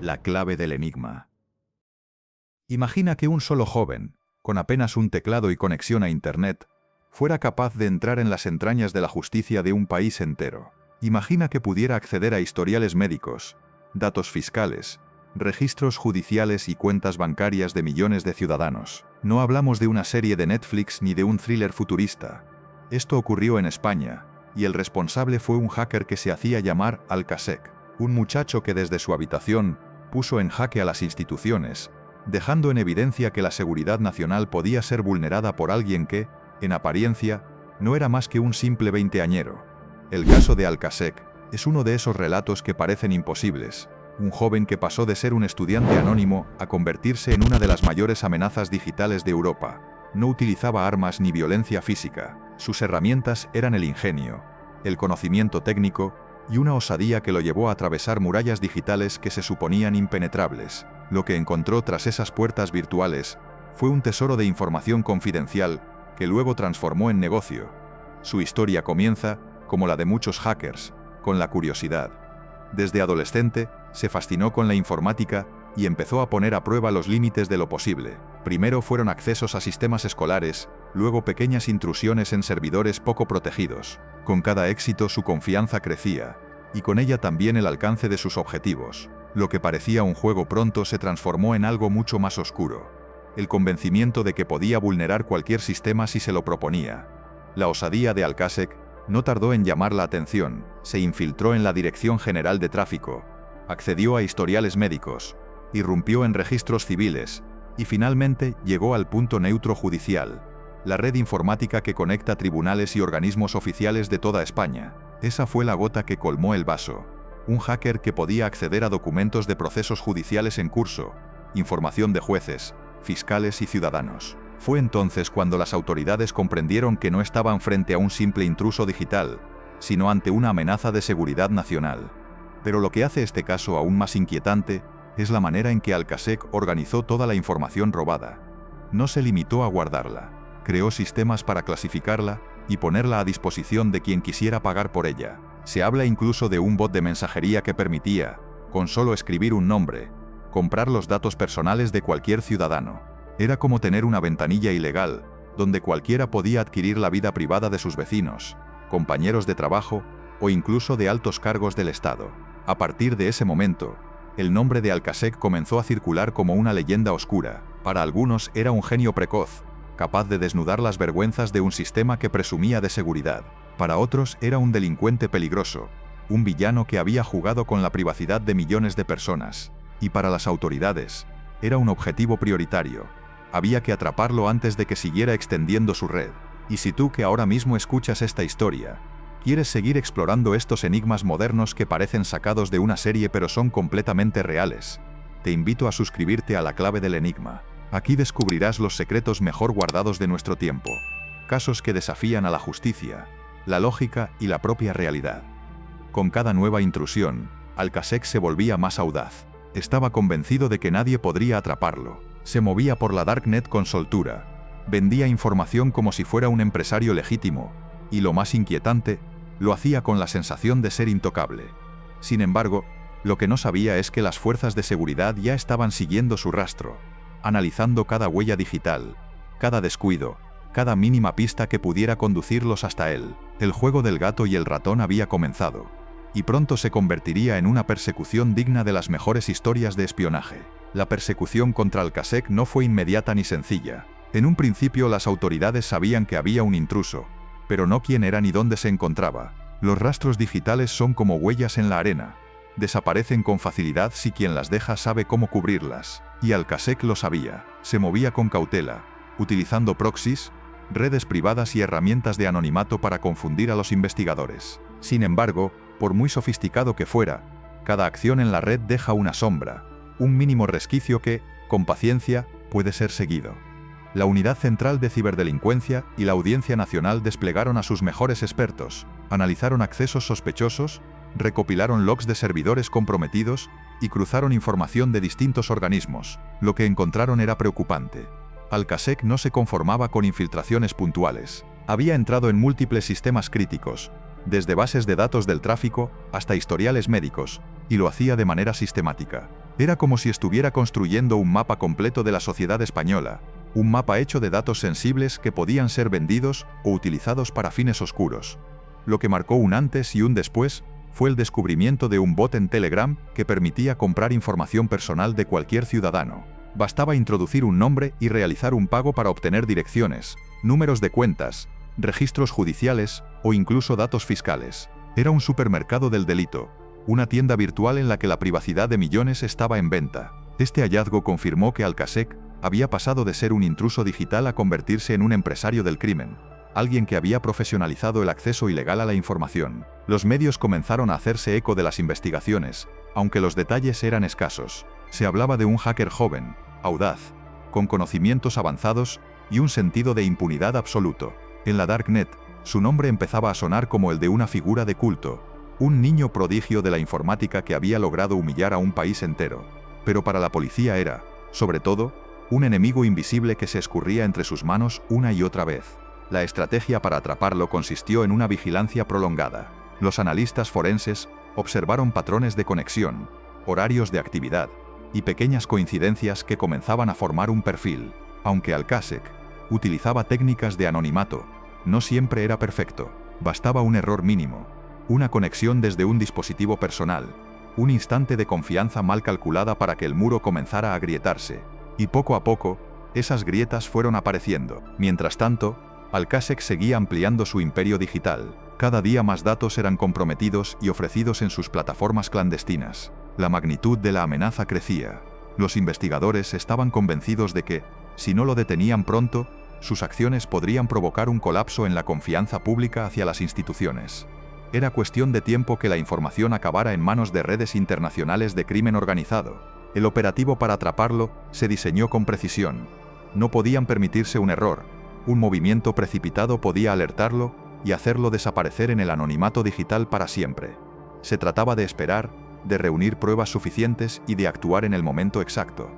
La clave del enigma. Imagina que un solo joven, con apenas un teclado y conexión a Internet, fuera capaz de entrar en las entrañas de la justicia de un país entero. Imagina que pudiera acceder a historiales médicos, datos fiscales, registros judiciales y cuentas bancarias de millones de ciudadanos. No hablamos de una serie de Netflix ni de un thriller futurista. Esto ocurrió en España, y el responsable fue un hacker que se hacía llamar Alcasec, un muchacho que desde su habitación puso en jaque a las instituciones, dejando en evidencia que la seguridad nacional podía ser vulnerada por alguien que, en apariencia, no era más que un simple veinteañero. El caso de Alcasec es uno de esos relatos que parecen imposibles. Un joven que pasó de ser un estudiante anónimo a convertirse en una de las mayores amenazas digitales de Europa. No utilizaba armas ni violencia física. Sus herramientas eran el ingenio, el conocimiento técnico y una osadía que lo llevó a atravesar murallas digitales que se suponían impenetrables. Lo que encontró tras esas puertas virtuales fue un tesoro de información confidencial que luego transformó en negocio. Su historia comienza, como la de muchos hackers, con la curiosidad. Desde adolescente, se fascinó con la informática y empezó a poner a prueba los límites de lo posible. Primero fueron accesos a sistemas escolares, luego pequeñas intrusiones en servidores poco protegidos. Con cada éxito su confianza crecía, y con ella también el alcance de sus objetivos. Lo que parecía un juego pronto se transformó en algo mucho más oscuro. El convencimiento de que podía vulnerar cualquier sistema si se lo proponía. La osadía de Alcasec no tardó en llamar la atención. Se infiltró en la Dirección General de Tráfico, accedió a historiales médicos, irrumpió en registros civiles y finalmente llegó al punto neutro judicial, la red informática que conecta tribunales y organismos oficiales de toda España. Esa fue la gota que colmó el vaso. Un hacker que podía acceder a documentos de procesos judiciales en curso, información de jueces, fiscales y ciudadanos. Fue entonces cuando las autoridades comprendieron que no estaban frente a un simple intruso digital, sino ante una amenaza de seguridad nacional. Pero lo que hace este caso aún más inquietante es la manera en que Alcasec organizó toda la información robada. No se limitó a guardarla, creó sistemas para clasificarla y ponerla a disposición de quien quisiera pagar por ella. Se habla incluso de un bot de mensajería que permitía, con solo escribir un nombre, comprar los datos personales de cualquier ciudadano. Era como tener una ventanilla ilegal, donde cualquiera podía adquirir la vida privada de sus vecinos, compañeros de trabajo o incluso de altos cargos del Estado. A partir de ese momento, el nombre de Alcasec comenzó a circular como una leyenda oscura. Para algunos era un genio precoz, capaz de desnudar las vergüenzas de un sistema que presumía de seguridad. Para otros era un delincuente peligroso, un villano que había jugado con la privacidad de millones de personas. Y para las autoridades, era un objetivo prioritario. Había que atraparlo antes de que siguiera extendiendo su red. Y si tú que ahora mismo escuchas esta historia, ¿quieres seguir explorando estos enigmas modernos que parecen sacados de una serie pero son completamente reales? Te invito a suscribirte a La Clave del Enigma. Aquí descubrirás los secretos mejor guardados de nuestro tiempo. Casos que desafían a la justicia, la lógica y la propia realidad. Con cada nueva intrusión, Alcasec se volvía más audaz. Estaba convencido de que nadie podría atraparlo. Se movía por la Darknet con soltura. Vendía información como si fuera un empresario legítimo. Y lo más inquietante, lo hacía con la sensación de ser intocable. Sin embargo, lo que no sabía es que las fuerzas de seguridad ya estaban siguiendo su rastro, analizando cada huella digital, cada descuido, cada mínima pista que pudiera conducirlos hasta él. El juego del gato y el ratón había comenzado, y pronto se convertiría en una persecución digna de las mejores historias de espionaje. La persecución contra Alcasec no fue inmediata ni sencilla. En un principio las autoridades sabían que había un intruso, pero no quién era ni dónde se encontraba. Los rastros digitales son como huellas en la arena. Desaparecen con facilidad si quien las deja sabe cómo cubrirlas. Y Alcasec lo sabía. Se movía con cautela, utilizando proxies, redes privadas y herramientas de anonimato para confundir a los investigadores. Sin embargo, por muy sofisticado que fuera, cada acción en la red deja una sombra, un mínimo resquicio que, con paciencia, puede ser seguido. La Unidad Central de Ciberdelincuencia y la Audiencia Nacional desplegaron a sus mejores expertos, analizaron accesos sospechosos, recopilaron logs de servidores comprometidos y cruzaron información de distintos organismos. Lo que encontraron era preocupante. Alcasec no se conformaba con infiltraciones puntuales. Había entrado en múltiples sistemas críticos, desde bases de datos del tráfico hasta historiales médicos, y lo hacía de manera sistemática. Era como si estuviera construyendo un mapa completo de la sociedad española, un mapa hecho de datos sensibles que podían ser vendidos o utilizados para fines oscuros. Lo que marcó un antes y un después fue el descubrimiento de un bot en Telegram que permitía comprar información personal de cualquier ciudadano. Bastaba introducir un nombre y realizar un pago para obtener direcciones, números de cuentas, registros judiciales o incluso datos fiscales. Era un supermercado del delito, una tienda virtual en la que la privacidad de millones estaba en venta. Este hallazgo confirmó que Alcasec había pasado de ser un intruso digital a convertirse en un empresario del crimen, alguien que había profesionalizado el acceso ilegal a la información. Los medios comenzaron a hacerse eco de las investigaciones, aunque los detalles eran escasos. Se hablaba de un hacker joven, audaz, con conocimientos avanzados y un sentido de impunidad absoluto. En la Darknet, su nombre empezaba a sonar como el de una figura de culto, un niño prodigio de la informática que había logrado humillar a un país entero. Pero para la policía era, sobre todo, un enemigo invisible que se escurría entre sus manos una y otra vez. La estrategia para atraparlo consistió en una vigilancia prolongada. Los analistas forenses observaron patrones de conexión, horarios de actividad y pequeñas coincidencias que comenzaban a formar un perfil. Aunque Alcasec utilizaba técnicas de anonimato, no siempre era perfecto. Bastaba un error mínimo, una conexión desde un dispositivo personal, un instante de confianza mal calculada para que el muro comenzara a agrietarse. Y poco a poco, esas grietas fueron apareciendo. Mientras tanto, Alcasec seguía ampliando su imperio digital. Cada día más datos eran comprometidos y ofrecidos en sus plataformas clandestinas. La magnitud de la amenaza crecía. Los investigadores estaban convencidos de que, si no lo detenían pronto, sus acciones podrían provocar un colapso en la confianza pública hacia las instituciones. Era cuestión de tiempo que la información acabara en manos de redes internacionales de crimen organizado. El operativo para atraparlo se diseñó con precisión. No podían permitirse un error. Un movimiento precipitado podía alertarlo y hacerlo desaparecer en el anonimato digital para siempre. Se trataba de esperar, de reunir pruebas suficientes y de actuar en el momento exacto.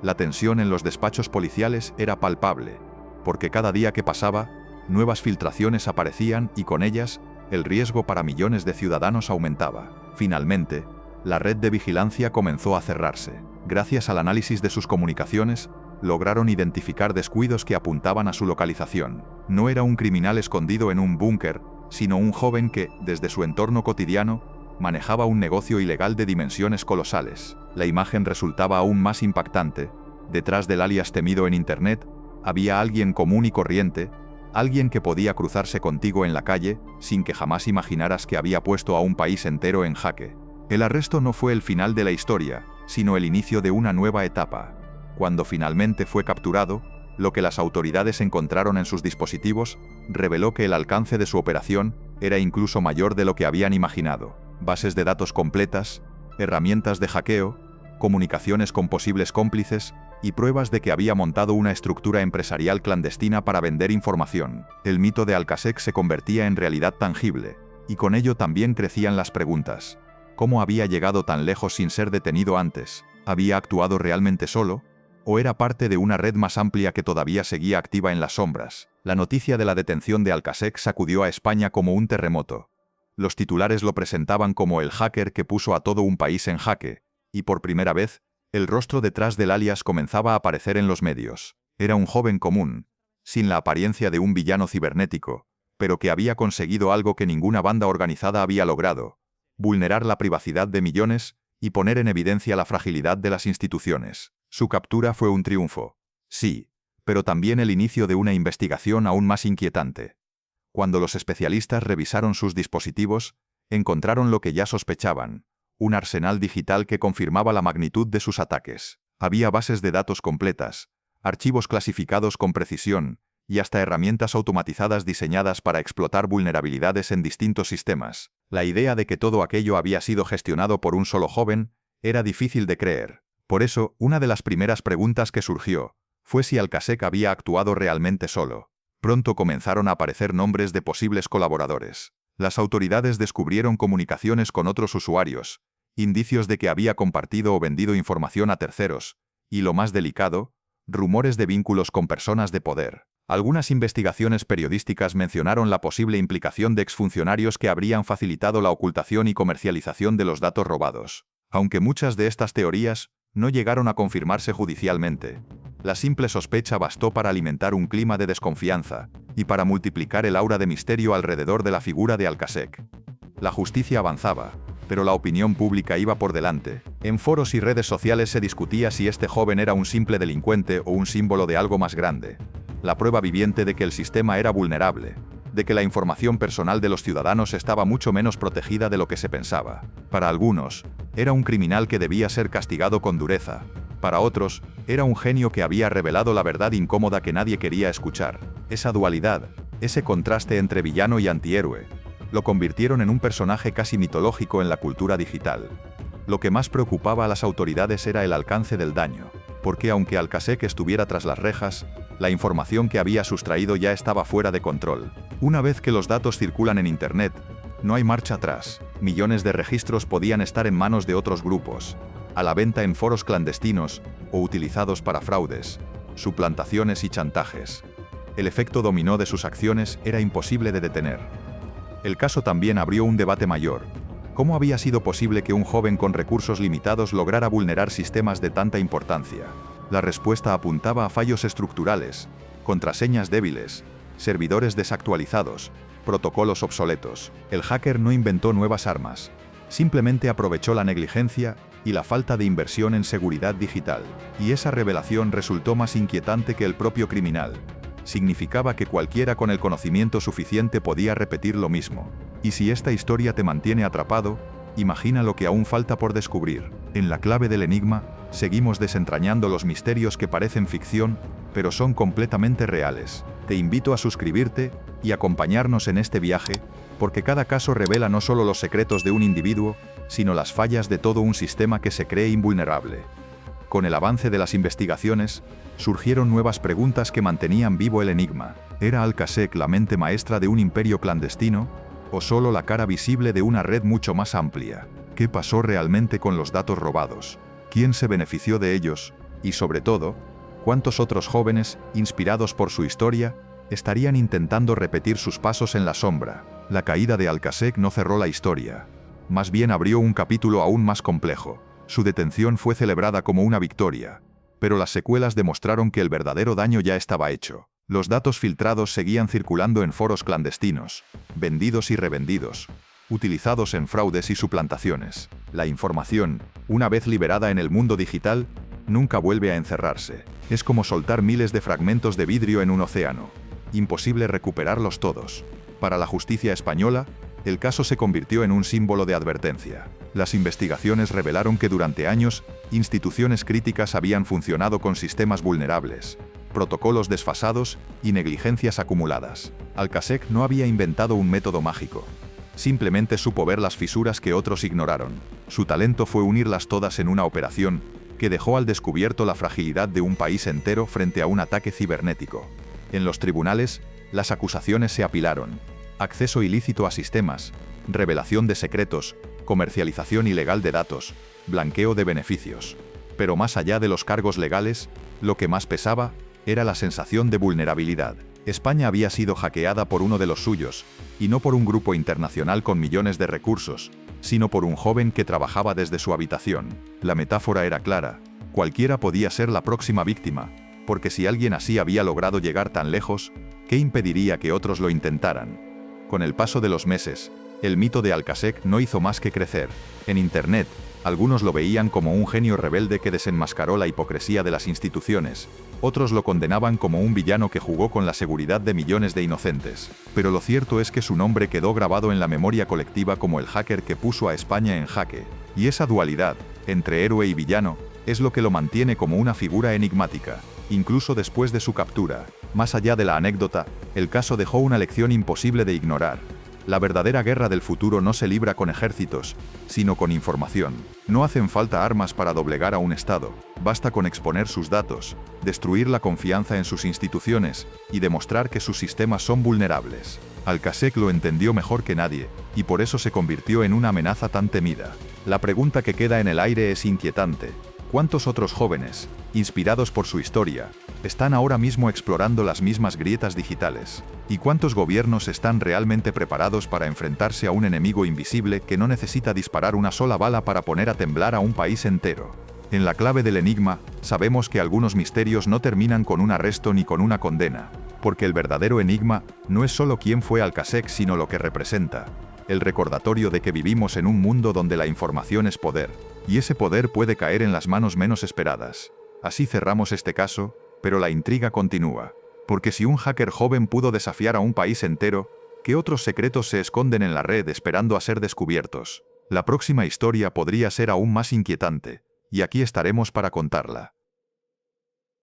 La tensión en los despachos policiales era palpable, porque cada día que pasaba, nuevas filtraciones aparecían y con ellas, el riesgo para millones de ciudadanos aumentaba. Finalmente, la red de vigilancia comenzó a cerrarse. Gracias al análisis de sus comunicaciones, lograron identificar descuidos que apuntaban a su localización. No era un criminal escondido en un búnker, sino un joven que, desde su entorno cotidiano, manejaba un negocio ilegal de dimensiones colosales. La imagen resultaba aún más impactante. Detrás del alias temido en Internet, había alguien común y corriente, alguien que podía cruzarse contigo en la calle, sin que jamás imaginaras que había puesto a un país entero en jaque. El arresto no fue el final de la historia, sino el inicio de una nueva etapa. Cuando finalmente fue capturado, lo que las autoridades encontraron en sus dispositivos reveló que el alcance de su operación era incluso mayor de lo que habían imaginado. Bases de datos completas, herramientas de hackeo, comunicaciones con posibles cómplices y pruebas de que había montado una estructura empresarial clandestina para vender información. El mito de Alcasec se convertía en realidad tangible, y con ello también crecían las preguntas. ¿Cómo había llegado tan lejos sin ser detenido antes? ¿Había actuado realmente solo? ¿O era parte de una red más amplia que todavía seguía activa en las sombras? La noticia de la detención de Alcasec sacudió a España como un terremoto. Los titulares lo presentaban como el hacker que puso a todo un país en jaque, y por primera vez, el rostro detrás del alias comenzaba a aparecer en los medios. Era un joven común, sin la apariencia de un villano cibernético, pero que había conseguido algo que ninguna banda organizada había logrado: vulnerar la privacidad de millones y poner en evidencia la fragilidad de las instituciones. Su captura fue un triunfo, sí, pero también el inicio de una investigación aún más inquietante. Cuando los especialistas revisaron sus dispositivos, encontraron lo que ya sospechaban: un arsenal digital que confirmaba la magnitud de sus ataques. Había bases de datos completas, archivos clasificados con precisión, y hasta herramientas automatizadas diseñadas para explotar vulnerabilidades en distintos sistemas. La idea de que todo aquello había sido gestionado por un solo joven era difícil de creer. Por eso, una de las primeras preguntas que surgió fue si Alcasec había actuado realmente solo. Pronto comenzaron a aparecer nombres de posibles colaboradores. Las autoridades descubrieron comunicaciones con otros usuarios, indicios de que había compartido o vendido información a terceros, y lo más delicado, rumores de vínculos con personas de poder. Algunas investigaciones periodísticas mencionaron la posible implicación de exfuncionarios que habrían facilitado la ocultación y comercialización de los datos robados. Aunque muchas de estas teorías no llegaron a confirmarse judicialmente. La simple sospecha bastó para alimentar un clima de desconfianza y para multiplicar el aura de misterio alrededor de la figura de Alcasek. La justicia avanzaba, pero la opinión pública iba por delante. En foros y redes sociales se discutía si este joven era un simple delincuente o un símbolo de algo más grande. La prueba viviente de que el sistema era vulnerable, de que la información personal de los ciudadanos estaba mucho menos protegida de lo que se pensaba. Para algunos, era un criminal que debía ser castigado con dureza. Para otros, era un genio que había revelado la verdad incómoda que nadie quería escuchar. Esa dualidad, ese contraste entre villano y antihéroe, lo convirtieron en un personaje casi mitológico en la cultura digital. Lo que más preocupaba a las autoridades era el alcance del daño, porque aunque Alcasek estuviera tras las rejas, la información que había sustraído ya estaba fuera de control. Una vez que los datos circulan en Internet, no hay marcha atrás. Millones de registros podían estar en manos de otros grupos, a la venta en foros clandestinos o utilizados para fraudes, suplantaciones y chantajes. El efecto dominó de sus acciones era imposible de detener. El caso también abrió un debate mayor. ¿Cómo había sido posible que un joven con recursos limitados lograra vulnerar sistemas de tanta importancia? La respuesta apuntaba a fallos estructurales, contraseñas débiles, servidores desactualizados, protocolos obsoletos. El hacker no inventó nuevas armas, simplemente aprovechó la negligencia y la falta de inversión en seguridad digital. Y esa revelación resultó más inquietante que el propio criminal. Significaba que cualquiera con el conocimiento suficiente podía repetir lo mismo. Y si esta historia te mantiene atrapado, imagina lo que aún falta por descubrir. En La clave del enigma, seguimos desentrañando los misterios que parecen ficción, pero son completamente reales. Te invito a suscribirte y acompañarnos en este viaje, porque cada caso revela no solo los secretos de un individuo, sino las fallas de todo un sistema que se cree invulnerable. Con el avance de las investigaciones, surgieron nuevas preguntas que mantenían vivo el enigma. ¿Era Alcasek la mente maestra de un imperio clandestino? ¿O solo la cara visible de una red mucho más amplia? ¿Qué pasó realmente con los datos robados? ¿Quién se benefició de ellos? Y sobre todo, ¿cuántos otros jóvenes, inspirados por su historia, estarían intentando repetir sus pasos en la sombra? La caída de Alcasek no cerró la historia. Más bien abrió un capítulo aún más complejo. Su detención fue celebrada como una victoria, pero las secuelas demostraron que el verdadero daño ya estaba hecho. Los datos filtrados seguían circulando en foros clandestinos, vendidos y revendidos, utilizados en fraudes y suplantaciones. La información, una vez liberada en el mundo digital, nunca vuelve a encerrarse. Es como soltar miles de fragmentos de vidrio en un océano. Imposible recuperarlos todos. Para la justicia española, el caso se convirtió en un símbolo de advertencia. Las investigaciones revelaron que durante años, instituciones críticas habían funcionado con sistemas vulnerables, protocolos desfasados y negligencias acumuladas. Alcasek no había inventado un método mágico. Simplemente supo ver las fisuras que otros ignoraron. Su talento fue unirlas todas en una operación que dejó al descubierto la fragilidad de un país entero frente a un ataque cibernético. En los tribunales, las acusaciones se apilaron. Acceso ilícito a sistemas, revelación de secretos, comercialización ilegal de datos, blanqueo de beneficios. Pero más allá de los cargos legales, lo que más pesaba era la sensación de vulnerabilidad. España había sido hackeada por uno de los suyos, y no por un grupo internacional con millones de recursos, sino por un joven que trabajaba desde su habitación. La metáfora era clara: cualquiera podía ser la próxima víctima, porque si alguien así había logrado llegar tan lejos, ¿qué impediría que otros lo intentaran? Con el paso de los meses, el mito de Alcasek no hizo más que crecer. En Internet, algunos lo veían como un genio rebelde que desenmascaró la hipocresía de las instituciones. Otros lo condenaban como un villano que jugó con la seguridad de millones de inocentes. Pero lo cierto es que su nombre quedó grabado en la memoria colectiva como el hacker que puso a España en jaque. Y esa dualidad, entre héroe y villano, es lo que lo mantiene como una figura enigmática, incluso después de su captura. Más allá de la anécdota, el caso dejó una lección imposible de ignorar. La verdadera guerra del futuro no se libra con ejércitos, sino con información. No hacen falta armas para doblegar a un Estado, basta con exponer sus datos, destruir la confianza en sus instituciones y demostrar que sus sistemas son vulnerables. Alcasek lo entendió mejor que nadie, y por eso se convirtió en una amenaza tan temida. La pregunta que queda en el aire es inquietante. ¿Cuántos otros jóvenes, inspirados por su historia, están ahora mismo explorando las mismas grietas digitales? ¿Y cuántos gobiernos están realmente preparados para enfrentarse a un enemigo invisible que no necesita disparar una sola bala para poner a temblar a un país entero? En la clave del enigma, sabemos que algunos misterios no terminan con un arresto ni con una condena, porque el verdadero enigma no es solo quién fue Alcasek, sino lo que representa. El recordatorio de que vivimos en un mundo donde la información es poder, y ese poder puede caer en las manos menos esperadas. Así cerramos este caso, pero la intriga continúa. Porque si un hacker joven pudo desafiar a un país entero, ¿qué otros secretos se esconden en la red esperando a ser descubiertos? La próxima historia podría ser aún más inquietante, y aquí estaremos para contarla.